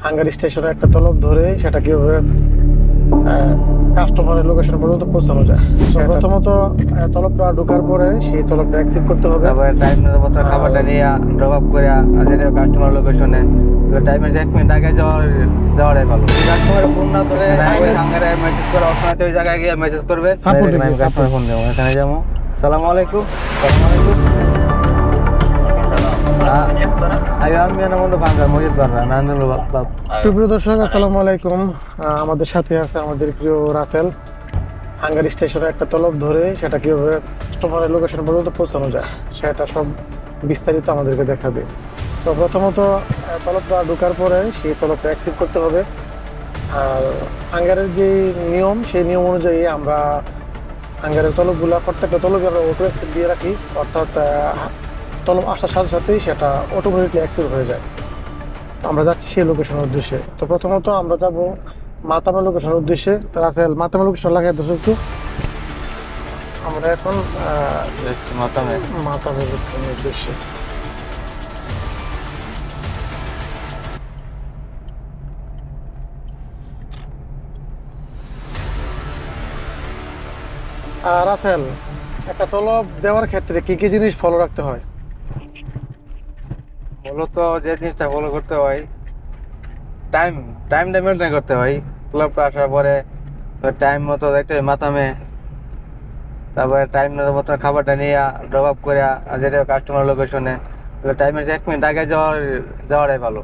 Hungary স্টেশনে একটা তলব ধরে সেটা কিভাবে কাস্টমারের লোকেশন পর্যন্ত পৌঁছানো যায়। প্রথমত তলবটা ঢোকার পরে সেই তলবটা অ্যাকসেপ্ট করতে হবে। তারপরে টাইম মতো খাবারটা নিয়ে ড্রপ আপ করে যেতে কাস্টমার লোকেশনে টাইমের 1 মিনিট আগে যাওয়াটাই ভালো। কাস্টমার ফোন না ধরে ওই হাঙ্গারে মেসেজ করে অপশন আছে, ওই জায়গায় গিয়ে মেসেজ করবে, আমি কাস্টমার ফোন দেবো, এখানে যাবো। সালাম আলাইকুম। সালাম আলাইকুম। আমি মতো ভাঙ্গার মজিদ বাড়া নান্দুল বাপ। প্রিয় দর্শক, আসসালামু আলাইকুম। আমাদের সাথে আছে আমাদের প্রিয় রাসেল। হাঙ্গারি স্টেশনে একটা তলব ধরে সেটা কিভাবে কাস্টমারের লোকেশন পর্যন্ত পৌঁছানো যায় সেটা সব বিস্তারিত আমাদেরকে দেখাবে। তো প্রথমত তলবটা ঢোকার পরে সেই তলবটা অ্যাকসেপ্ট করতে হবে। আর হাঙ্গারের যে নিয়ম সেই নিয়ম অনুযায়ী আমরা হাঙ্গারের তলবগুলো প্রত্যেকটা তলবই আমরা অটো অ্যাকসেপ্ট দিয়ে রাখি, অর্থাৎ তলব আসার সাথে সাথেই সেটা অটোমেটিকলি অ্যাকসেপ্ট হয়ে যায়। আমরা যাচ্ছি সেই লোকেশনের উদ্দেশ্যে। তো প্রথমত আমরা যাব মাতামে লোকেশনের উদ্দেশ্যে। রাসেল, মাতামে লোকেশন লাগাই দোষ একটু। আমরা এখন মাতামে লোকেশনের উদ্দেশ্যে। রাসেল, একটা তলব দেওয়ার ক্ষেত্রে কি কি জিনিস ফলো রাখতে হয়? মূলত যে জিনিসটা ফলো করতে হয়, টাইমটা মেনটেন করতে হয়। ক্লাবটা আসার পরে টাইম মতো দেখতে হয় মাথামে, তারপরে টাইম মতো খাবারটা নিয়ে ড্রপ আপ করে যেতে কাস্টমার লোকেশনে টাইমের 1 মিনিট আগে যাওয়াটাই ভালো।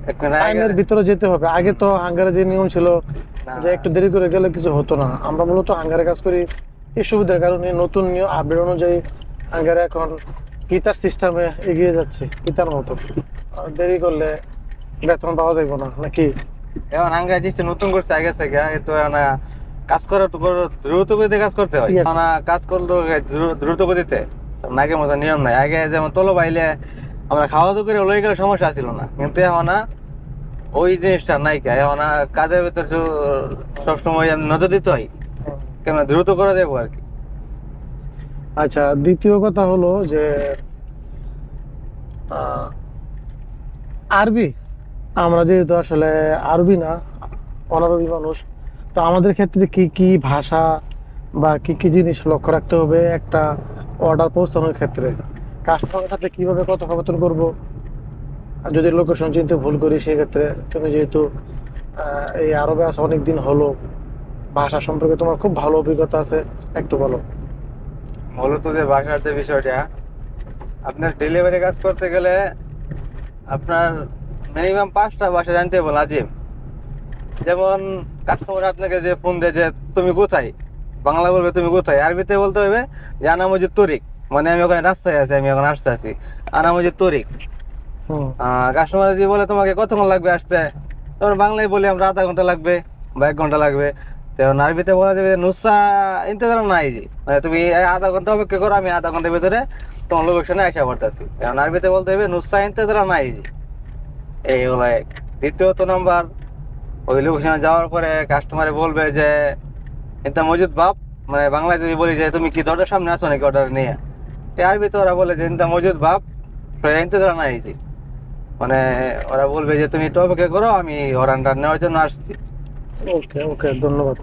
1 মিনিট আগে টাইমের ভিতরে যেতে হবে। আগে তো হাঙ্গারে যে নিয়ম ছিল যে একটু দেরি করে গেলে কিছু হতো না। আমরা মূলত হাঙ্গারে কাজ করি এই সুবিধার কারণে। নতুন নিয়ম আপডেট অনুযায়ী হাঙ্গারে এখন গীতার সিস্টেমে এগিয়ে যাচ্ছে, গীতার মতো। দেরি করলে বেতন পাওয়া যাইব না, নাকি? এখন হাঙ্গা জিনিসটা নতুন করছে আগের থেকে। আগে তো না কাজ করা তো দ্রুত গতিতে কাজ করতে হয়, না কাজ করলো দ্রুত গতিতে, আগের মতো নিয়ম নাই। আগে যেমন তলব আইলে আমরা খাওয়া দাওয়া করে লই গেলে সমস্যা ছিল না, কিন্তু এখন ওই জিনিসটা নাই। এখন কাজের ভিতর সবসময় নজর দিতে হয়, কেন দ্রুত করে দেবো আর কি। আচ্ছা, দ্বিতীয় কথা হলো যে আরবি, আমরা যেহেতু আসলে আরবি না, অনারবি মানুষ, তো আমাদের ক্ষেত্রে কি কি ভাষা বা কি কি জিনিস লক্ষ্য রাখতে হবে একটা অর্ডার পৌঁছানোর ক্ষেত্রে? কাস্টমারের সাথে কিভাবে কথোপকথন করব? আর যদি লোকেশন চিনতে ভুল করি সেক্ষেত্রে, তুমি যেহেতু এই আরবে আছো অনেকদিন হলো, ভাষা সম্পর্কে তোমার খুব ভালো অভিজ্ঞতা আছে, একটু বলো। মূলত যে ভাষার যে বিষয়টা, আপনার ডেলিভারি কাজ করতে গেলে আপনার মিনিমাম 5টা ভাষা জানতে হবে লাজিম। যেমন কাস্টমার আপনাকে যে ফোন দেয় যে তুমি কোথায়, বাংলা বলবে তুমি কোথায়, আরবিতে বলতে হবে যে আনা মজিদ তরিক, মানে আমি ওখানে রাস্তায় আছি, আমি এখন আসতে আছি, আনা মজিদ তরিক। কাস্টমার যদি বলে তোমাকে কতক্ষণ লাগবে আসতে, তখন বাংলায় বলি আমরা আধা ঘন্টা লাগবে বা 1 ঘন্টা লাগবে। তখন আরবিতে বলা যাবে নুসা ইন্তজার নাই, জি মানে তুমি আধা ঘন্টা অপেক্ষা করো, আমি আধা ঘন্টার ভিতরে তোমার লোকেশনে আসা পড়তেছি। কারণ আরবিতে বলতে হবে নুসা ইন্তজার নাই, জি এইগুলো। দ্বিতীয়ত নাম্বার, ওই লোকেশনে যাওয়ার পরে কাস্টমারে বলবে যে এটা মজুদ বাপ, মানে বাংলায় যদি বলি যে তুমি কি দরজার সামনে আসো নাকি অর্ডার নিয়ে, আরবিতে ওরা বলে যে এটা মজুদ বাপ ইন্তজার নাই, জি মানে ওরা বলবে যে তুমি একটু অপেক্ষা করো, আমি অর্ডারটা নেওয়ার জন্য আসছি। ওকে ওকে, ধন্যবাদ।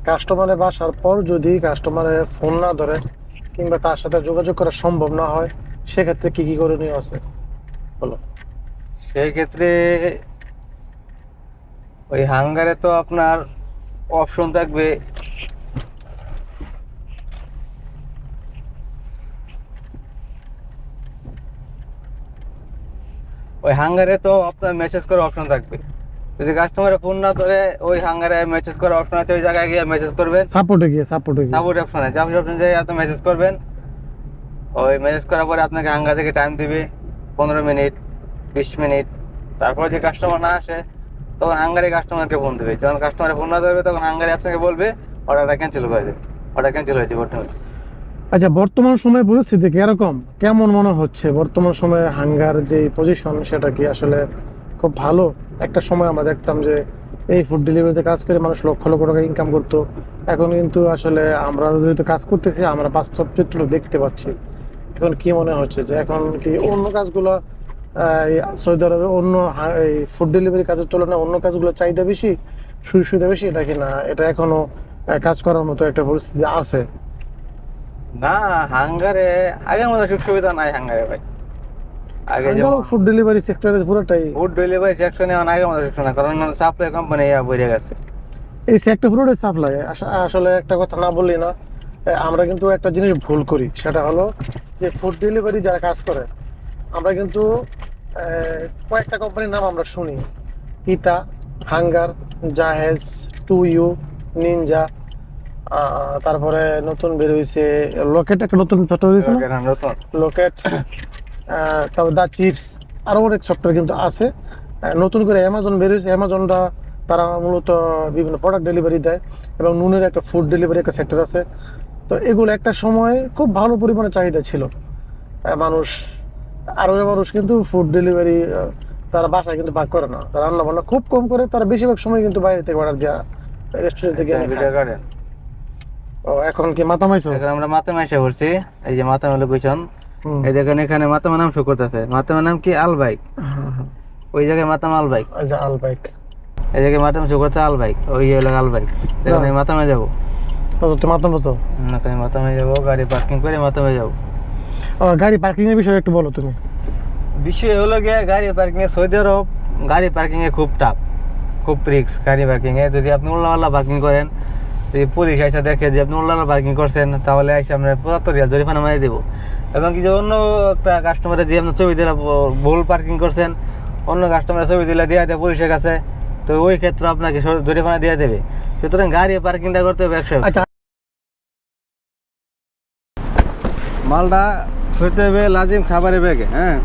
কাস্টমারে বাসার পর যদি কাস্টমারে ফোন না ধরে কিংবা তার সাথে যোগাযোগ করা সম্ভব না হয়, সেক্ষেত্রে কি কি করণীয় আছে বলো। সেই ক্ষেত্রে ওই হাঙ্গারে তো আপনার অপশন থাকবে, ওই হাঙ্গারে তো আপনার মেসেজ করার অপশন থাকবে। যদি কাস্টমারের ফোন না ধরে ওই হাঙ্গারে মেসেজ করার অপশন আছে, ওই জায়গায় গিয়ে মেসেজ করবেন। সাপোর্ট অপশনে আপনি মেসেজ করবেন। ওই মেসেজ করার পরে আপনাকে হাঙ্গার থেকে টাইম দিবে 15 মিনিট 20 মিনিট। তারপর যে কাস্টমার না আসে তখন হাঙ্গারি কাস্টমারকে ফোন দেবে। যখন কাস্টমারের ফোন না ধরবে তখন হাঙ্গারি আপনাকে বলবে অর্ডারটা ক্যান্সেল করে দেবে, অর্ডার ক্যান্সেল হয়েছে বর্তমানে। আচ্ছা, বর্তমান সময়ে পরিস্থিতি কিরকম, কেমন মনে হচ্ছে? বর্তমান সময়ে হাঙ্গার যে পজিশন সেটা কি আসলে খুব ভালো? একটা সময় আমরা দেখতাম যে এই ফুড ডেলিভারিতে কাজ করে মানুষ লক্ষ লক্ষ টাকা ইনকাম করতো। এখন কিন্তু আসলে আমরা যেহেতু কাজ করতেছি, আমরা বাস্তব চিত্র দেখতে পাচ্ছি। এখন কি মনে হচ্ছে যে এখন কি অন্য কাজগুলো সৌদি আরবে অন্য এই ফুড ডেলিভারি কাজের তুলনায় অন্য কাজগুলো চাহিদা বেশি, সুযোগ সুবিধা বেশি, নাকি না এটা এখনো কাজ করার মতো একটা পরিস্থিতি আছে? না, হাঙ্গারে আগের মতো সুযোগ সুবিধা নাই হাঙ্গারে ভাই। আগে যেমন ফুড ডেলিভারি সেক্টরে পুরোটাই, ফুড ডেলিভারি সেকশনে এখন আগের মতো সেকশন না, কারণ সাপ্লাই কোম্পানি বেড়ে গেছে। এই সেক্টর পুরোটাই সাপ্লাই। আসলে একটা কথা না বললি না, আমরা কিন্তু একটা জিনিস ভুল করি, সেটা হলো যে ফুড ডেলিভারি যারা কাজ করে, আমরা কিন্তু কয়েকটা কোম্পানির নাম আমরা শুনি, ইতা, হাঙ্গার, জাহেজ, টু ইউ, নিনজা, তারপরে নতুন বের হয়েছে লোকেট, একটা নতুন সফটওয়্যার হয়েছে না? নতুন লোকেট, তারপর দা চিপস, আরও অনেক সফটওয়্যার কিন্তু আছে। নতুন করে অ্যামাজন বের হয়েছে, অ্যামাজনটা তারা মূলত বিভিন্ন প্রোডাক্ট ডেলিভারি দেয়, এবং নুনের একটা ফুড ডেলিভারি একটা সেক্টর আছে। তো এগুলো একটা সময় খুব ভালো পরিমাণে চাহিদা ছিল, মানুষ, আরবের মানুষ কিন্তু ফুড ডেলিভারি তারা বাসায় কিন্তু ভাগ করে না, তারা রান্না বান্না খুব কম করে, তারা বেশিরভাগ সময় কিন্তু বাইরে থেকে অর্ডার দেওয়া, রেস্টুরেন্ট থেকে এনে ভিডিও খায়। করেন। ও এখন কি মাথা মাইছো? এখন আমরা মাতামা এসে পড়ছি, এই যে মাতামা লোকেশন, হুম। এই দেখেন এখানে মাতামা নাম শো করতেছে, মাতামা নাম কি আল বাইক, হ্যাঁ, হ্যাঁ। ওই জায়গায় মাতামা আল বাইক, এই যে আল বাইক, এই জায়গায় মাতামা শো করতে আল বাইক, ওই এলাকা আল বাইক। দেখুন এই মাতামা যাবো, তুমি মাথা মাইছো? এখানে মাতামা যাবো, গাড়ি পার্কিং করে মাতামা যাবো। গাড়ি পার্কিং এর বিষয়ে একটু বলো তুমি। বিষয় হলো গিয়ে গাড়ি পার্কিং এ সৌদি আরব গাড়ি পার্কিং এ খুব টাফ, খুব রিস্ক গাড়ি পার্কিং এ। যদি আপনি উল্লাপাল্লা পার্কিং করেন, যদি পুলিশ এসে দেখে যে আপনি উল্লাপাল্লা পার্কিং করছেন, তাহলে এসে আমরা 75 রিয়াল জরিমানা মারিয়ে দেবো। এবং কি যে অন্য একটা কাস্টমারের যে আপনার ছবি দিলে ভুল পার্কিং করছেন, অন্য কাস্টমারের ছবি দিলে দিয়ে দেয় পুলিশের কাছে, তো ওই ক্ষেত্রে আপনাকে জরিমানা দিয়ে দেবে। সুতরাং গাড়ি পার্কিংটা করতে হবে 100। আচ্ছা, মালটা হইতে হবে লাজিম খাবারের ব্যাগে। হ্যাঁ,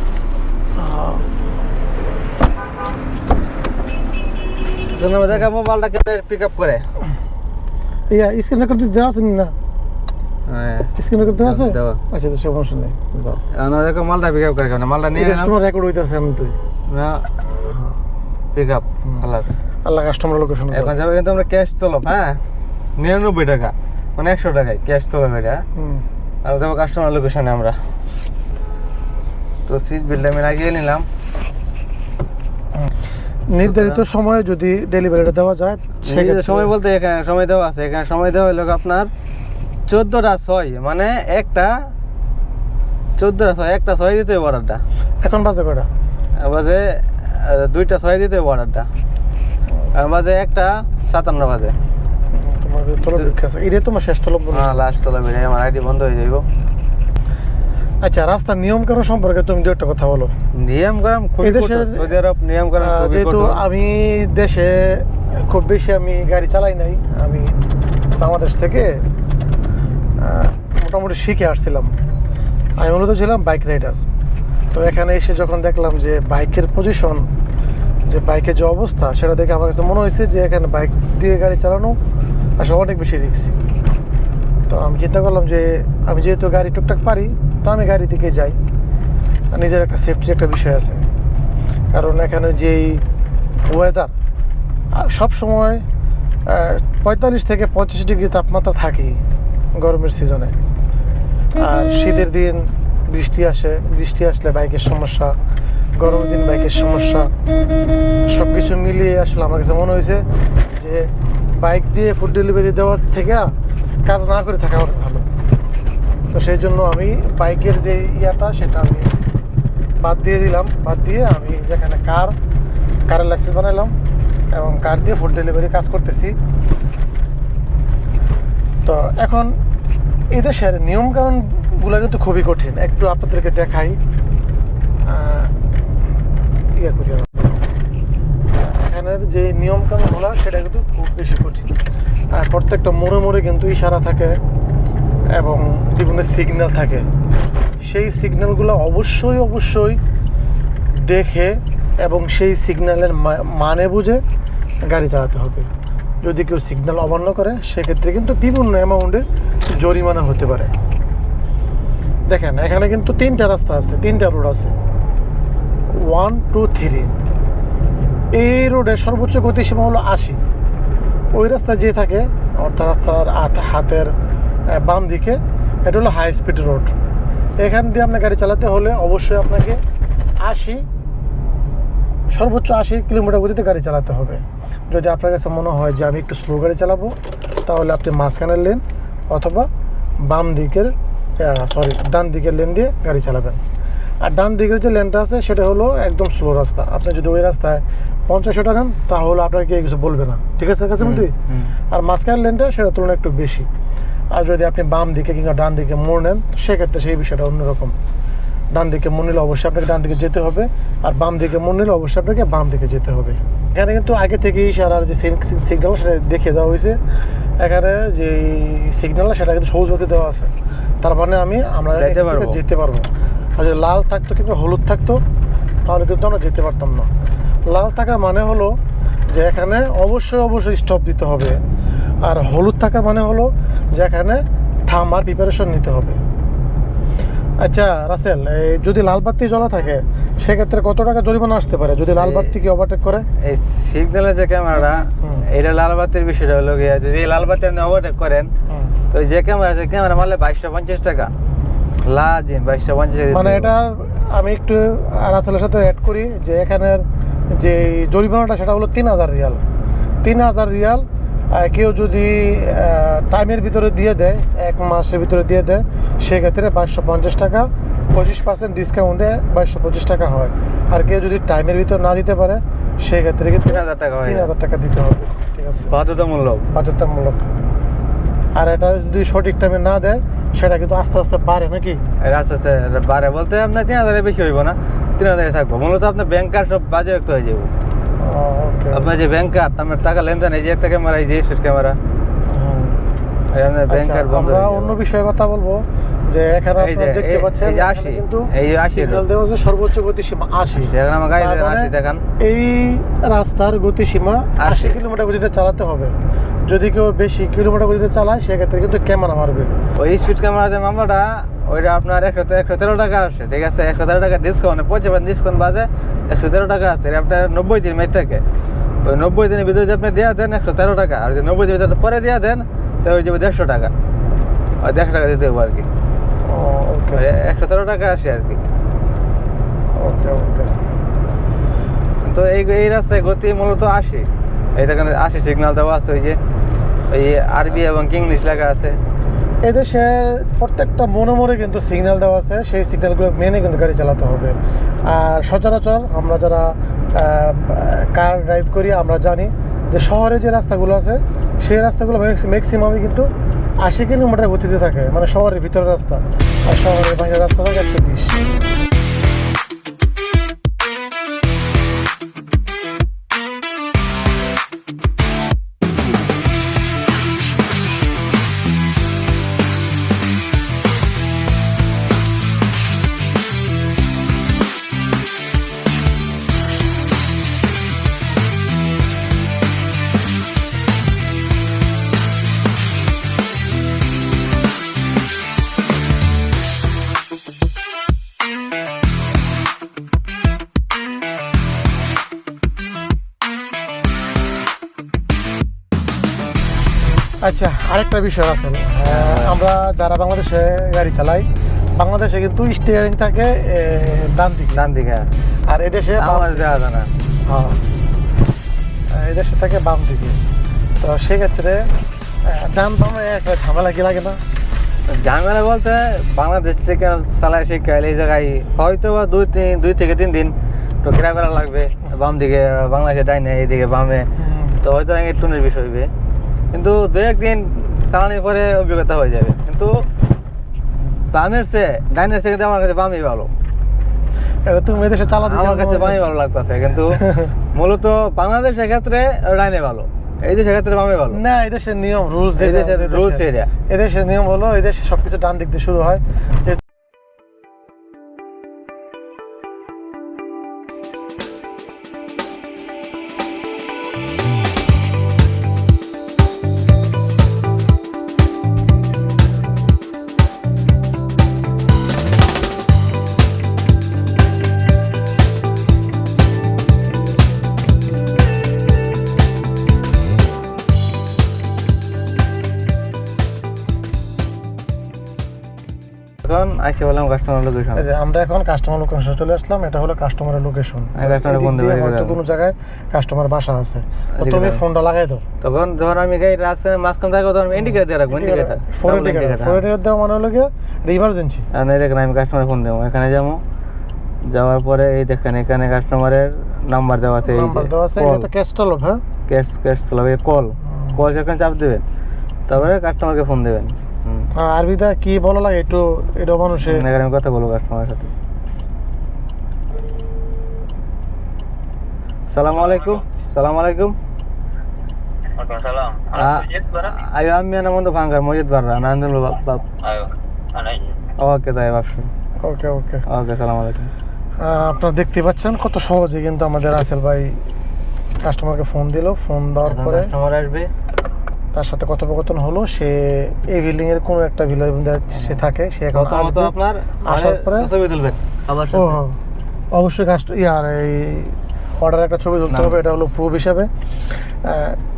দেখাবো মালটা কেটে পিক আপ করে। ইয়া স্ক্যানার করতে দেওয়া আছে না? হ্যাঁ, স্ক্যানার করতে আছে? দেওয়া। আচ্ছা, তো সমস্যা নেই, যাও। দেখো মালটা পিক আপ করে কেন, মালটা নিয়ে এটা তোমার রেকর্ড হইতাছে আমি তুই পিক আপ খালাস। আল্লাহ কাস্টমার লোকেশন এখন যাবে কিন্তু আমরা ক্যাশ তলব। হ্যাঁ, 99 টাকা, মানে 100 টাকায় ক্যাশ তলব এটা। আর যাবো কাস্টমার লোকেশনে আমরা। তো সিট বিলটা আমি লাগিয়ে নিলাম। নির্ধারিত সময়ে যদি ডেলিভারিটা দেওয়া যায়, সেক্ষেত্রে সময় বলতে এখানে সময় দেওয়া আছে, এখানে সময় দেওয়া হলো আপনার 14:06, মানে একটা 14:06, 1:06 দিতে হবে অর্ডারটা। এখন বাজে কয়টা? বাজে 2:06 দিতে হবে অর্ডারটা, বাজে 1:57 বাজে। তোমাদের তলব বিক্রি আছে, এটা তোমার শেষ তলব বলো। হ্যাঁ, লাস্ট তলা বেরিয়ে আমার আইডি বন্ধ হয়ে যাইব। আচ্ছা, রাস্তার নিয়ম কানুন সম্পর্কে তুমি দু একটা কথা বলো। নিয়ম কানুন খুব এই দেশের সৌদি আরব নিয়ম কানুন খুবই যেহেতু কঠোর। আমি দেশে খুব বেশি আমি গাড়ি চালাই নাই, আমি বাংলাদেশ থেকে মোটামুটি শিখে আসছিলাম। আমি মূলত ছিলাম বাইক রাইডার। তো এখানে এসে যখন দেখলাম যে বাইকের পজিশন, যে বাইকের যে অবস্থা, সেটা দেখে আমার কাছে মনে হয়েছে যে এখানে বাইক দিয়ে গাড়ি চালানো আসলে অনেক বেশি রিস্কি। তো আমি চিন্তা করলাম যে আমি যেহেতু গাড়ি টুকটাক পারি, তো আমি গাড়ি দিকে যাই। নিজের একটা সেফটির একটা বিষয় আছে, কারণ এখানে যেই ওয়েদার সব সময় 45 থেকে 85 ডিগ্রি তাপমাত্রা থাকেই গরমের সিজনে। আর শীতের দিন বৃষ্টি আসে, বৃষ্টি আসলে বাইকের সমস্যা, গরমের দিন বাইকের সমস্যা, সব কিছু মিলিয়ে আসলে আমার কাছে মনে হয়েছে যে বাইক দিয়ে ফুড ডেলিভারি দেওয়ার থেকে কাজ না করে থাকা অনেক ভালো। তো সেই জন্য আমি বাইকের যে ইয়াটা, সেটা আমি বাদ দিয়ে দিলাম। বাদ দিয়ে আমি যেখানে কারের লাইসেন্স বানাইলাম এবং কার দিয়ে ফুড ডেলিভারি কাজ করতেছি। তো এখন এই দেশের নিয়মকানুনগুলো কিন্তু খুবই কঠিন। একটু আপনাদেরকে দেখাই, ইয়ে করি। এখানের যে নিয়মকানুনগুলো সেটা কিন্তু খুব বেশি কঠিন। আর প্রত্যেকটা মোড়ে মোড়ে কিন্তু ইশারা থাকে এবং বিভিন্ন সিগন্যাল থাকে। সেই সিগন্যালগুলো অবশ্যই দেখে এবং সেই সিগন্যালের মানে বুঝে গাড়ি চালাতে হবে। যদি কেউ সিগন্যাল অমান্য করে, সেক্ষেত্রে কিন্তু বিভিন্ন অ্যামাউন্টের জরিমানা হতে পারে। দেখেন, এখানে কিন্তু 3টা রাস্তা আছে, 3টা রোড আছে, 1, 2, 3। এই রোডের সর্বোচ্চ গতিসীমা হলো 80। ওই রাস্তা যে থাকে, অর্থাৎ রাস্তার হাতের বাম দিকে, এটা হলো হাই স্পিড রোড। এখান দিয়ে আপনার গাড়ি চালাতে হলে অবশ্যই আপনাকে 80 সর্বোচ্চ 80 কিলোমিটার গতিতে গাড়ি চালাতে হবে। যদি আপনার কাছে মনে হয় যে আমি একটু স্লো গাড়ি চালাবো, তাহলে আপনি মাঝখানের লেন অথবা ডান দিকের লেন দিয়ে গাড়ি চালাবেন। আর ডান দিকের যে লেনটা আছে সেটা হলো একদম স্লো রাস্তা। আপনি যদি ওই রাস্তায় 50 টানেন তাহলে আপনার কেউ কিছু বলবে না, ঠিক আছে কাছে তুই। আর মাঝখানের লেনটা সেটা তুলনায় একটু বেশি। আর যদি আপনি বাম দিকে কিংবা ডান দিকে মোড় নেন, সেক্ষেত্রে সেই বিষয়টা অন্যরকম। ডান দিকে মোড় নিলে অবশ্যই আপনাকে ডান দিকে যেতে হবে, আর বাম দিকে মোড় নিলে অবশ্যই আপনাকে বাম দিকে যেতে হবে। এখানে কিন্তু আগে থেকেই ইশারার যে সিগন্যাল সেটা দেখিয়ে দেওয়া হয়েছে। এখানে যে সিগন্যাল সেটা কিন্তু সবুজ বাতি দেওয়া আছে, তার মানে আমরা যেতে পারবো। আর যদি লাল থাকতো কিংবা হলুদ থাকতো তাহলে কিন্তু আমরা যেতে পারতাম না। লাল থাকার মানে হলো যে এখানে অবশ্যই স্টপ দিতে হবে, আর হলুদ থাকার মানে হলো যে এখানে থামার প্রিপারেশন নিতে হবে। আচ্ছা রাসেল, যদি লাল বাতি জ্বলা থাকে সেক্ষেত্রে কত টাকা জরিমানা আসতে পারে যদি লাল বাতিকে ওভারটেক করে? এই সিগন্যালের যে ক্যামেরাটা, এটা লাল বাতির বিষয়টা হলো গিয়ে, যদি লাল বাতি আপনি ওভারটেক করেন তো যে ক্যামেরা মারলে 2250 টাকা লাজিম, 2250। মানে এটা আমি একটু রাসেলের সাথে অ্যাড করি যে এখানের যে জরিমানাটা সেটা হলো 3000 রিয়াল। 3000 রিয়াল কেউ যদি টাইমের ভিতরে দিয়ে দেয়, 1 মাসের ভিতরে দিয়ে দেয়, সেক্ষেত্রে 2250 টাকা, 25% ডিসকাউন্টে 2225 টাকা হয়। আর কেউ যদি টাইমের ভিতরে না দিতে পারে সেক্ষেত্রে কিন্তু 3000 টাকা হয়, 3000 টাকা দিতে হবে, ঠিক আছে, বাধ্যতামূলক। আর এটা যদি সঠিক টাইমে না দেয় সেটা কিন্তু আস্তে আস্তে বাড়ে নাকি? আস্তে আস্তে বাড়ে বলতে আপনার 3000 বেশি হইব না, 3000 থাকবো। মূলত আপনার ব্যাংক কার্ড সব বাজেয়াপ্ত হয়ে যাবো। আপনার যে ব্যাংক কার্ড, আপনার টাকা লেনদেন, এই যে একটা ক্যামেরা, এই যে স্পিড ক্যামেরা, আমরা অন্য বিষয়ে কথা বলবো। যে এখানে আপনারা দেখতে পাচ্ছেন কিন্তু সিগন্যাল দেওয়া আছে সর্বোচ্চ গতিসীমা 80। দেখেন এই রাস্তার গতিসীমা 80 কিলোমিটার গতিতে চালাতে হবে। যদি কেউ বেশি কিলোমিটার গতিতে চালায় সেক্ষেত্রে কিন্তু ক্যামেরা মারবে। ওই স্পিড ক্যামেরা যে মামলাটা, ওইটা আপনার 113 টাকা আসে, ঠিক আছে। 113 টাকা ডিসকাউন্ট, 25% ডিসকাউন্ট বাজে 113 টাকা আছে। আপনার 90 দিন মেয়াদ থাকে। ওই 90 দিনের ভিতরে যদি আপনি দেওয়া দেন 113 টাকা, আর যদি 90 দিনের ভিতরে পরে দেওয়া দেন তো ওই যাবে 150 টাকা। ওই 150 টাকা দিতে হবে আর কি। 113 টাকা আসে আর কি। তো এই রাস্তায় গতি মূলত 80। এই দেখেন 80 সিগন্যাল দেওয়া আছে, ওই যে ওই আরবি এবং ইংলিশ লেখা আছে। এদেশের প্রত্যেকটা মোড়ে কিন্তু সিগন্যাল দেওয়া আছে, সেই সিগন্যালগুলো মেনে কিন্তু গাড়ি চালাতে হবে। আর সচরাচর আমরা যারা কার ড্রাইভ করি আমরা জানি যে শহরে যে রাস্তাগুলো আছে সেই রাস্তাগুলো ম্যাক্সিমামই কিন্তু 80 কিলোমিটার গতিতে থাকে, মানে শহরের ভিতরের রাস্তা। আর শহরের বাইরের রাস্তা থাকে 120। আচ্ছা, আরেকটা বিষয় আছে, আমরা যারা বাংলাদেশে গাড়ি চালাই, বাংলাদেশে কিন্তু স্টিয়ারিং থাকে ডান দিকে, আর এদেশে এদেশে থাকে বাম দিকে। তো সেক্ষেত্রে ডান বামে একটা ঝামেলা কি লাগে না? ঝামেলা বলতে বাংলাদেশ থেকে চালায় শিখাইলে এই জায়গায় হয়তো বা 2 থেকে 3 দিন তো ঘেরাফেরা লাগবে বাম দিকে, বাংলাদেশে ডাইনে, এইদিকে বামে, তো হয়তো একটু বিষয় হইবে। কিন্তু 2-1 দিন চালানোর পরে অভিজ্ঞতা হয়ে যাবে। কিন্তু বামের চেয়ে ডাইনের চেয়ে কিন্তু আমার কাছে বামই ভালো। তুমি এদেশে চালাতে, আমার কাছে বামই ভালো লাগতেছে। কিন্তু মূলত বাংলাদেশের ক্ষেত্রে ডাইনে ভালো, এই দেশের ক্ষেত্রে বামে ভালো না। এদেশের নিয়ম রুলস, এদেশের নিয়ম হলো এদেশে সবকিছু ডান দিক দিয়ে শুরু হয়। এখন আইসে বললাম কাস্টমার লোকেশন। এই যে আমরা এখন কাস্টমার লোকেশন চলে আসলাম, এটা হলো কাস্টমারের লোকেশন। কাস্টমার ফোন দেবে হয়তো কোনো জায়গায় কাস্টমার বাসা আছে, তো জি, তুমি দাদা। ফোনটা লাগাই দাও। তখন যখন আমি গাড়ি রাস্তায় মাঝখানে থাকবো তখন ইন্ডিকেটার দিয়ে রাখবো, ইন্ডিকেটার ফোর ইন্ডিকেটার দেওয়া মানে হলো গিয়ে ইমার্জেন্সি। আর এই দেখেন আমি কাস্টমার ফোন দেবো, এখানে যাবো, যাওয়ার পরে এই দেখেন এখানে কাস্টমারের নাম্বার দেওয়া আছে, এই যে নাম্বার দেওয়া আছে, এটা তো ক্যাশ কল। হ্যাঁ, ক্যাশ চলাবে, কল সেখানে চাপ দেবেন, তারপরে কাস্টমারকে ফোন দেবেন। আরবিদা কি বলা লাগে একটু, এটা মানুষে এখানে আমি কথা বলবো কাস্টমারের সাথে। সালাম আলাইকুম। সালাম আলাইকুম। Waalaikumsalam. Ah, Masjid barang? ayo ammi ana mundu banggar mojid barra nandul bab. Ayo, anak. ওকে তাই বাপসু। ওকে ওকে। ওকে, সালাম আলাইকুম। আপনারা দেখতে পাচ্ছেন কত সহজে কিন্তু আমাদের রাসেল ভাই কাস্টমারকে ফোন দিল, ফোন দেওয়ার পরে কাস্টমার আসবে, তার সাথে কথোপকথন হলো। সে এই বিল্ডিং এর কোনো একটা ভিলার মধ্যে সে থাকে, সে এখন প্রথমত আসবে। আপনার আসার পরে ছবি তুলবেন আবার ও অবশ্যই ইয়ার এই অর্ডার একটা ছবি তুলতে হবে, এটা হলো প্রুফ হিসাবে।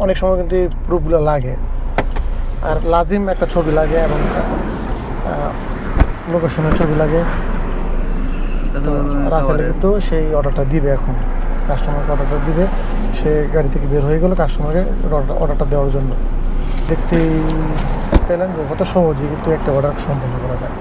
অনেক সময় কিন্তু এই প্রুফগুলো লাগে, আর লাজিম একটা ছবি লাগে এবং লোকেশনের ছবি লাগে। রাসেল কিন্তু সেই অর্ডারটা দিবে, এখন কাস্টমারকে অর্ডারটা দিবে। সে গাড়ি থেকে বের হয়ে গেল কাস্টমারকে অর্ডারটা দেওয়ার জন্য। দেখতেই পেলেন যে কত সহজে কিন্তু একটা অর্ডার সম্পন্ন করা যায়।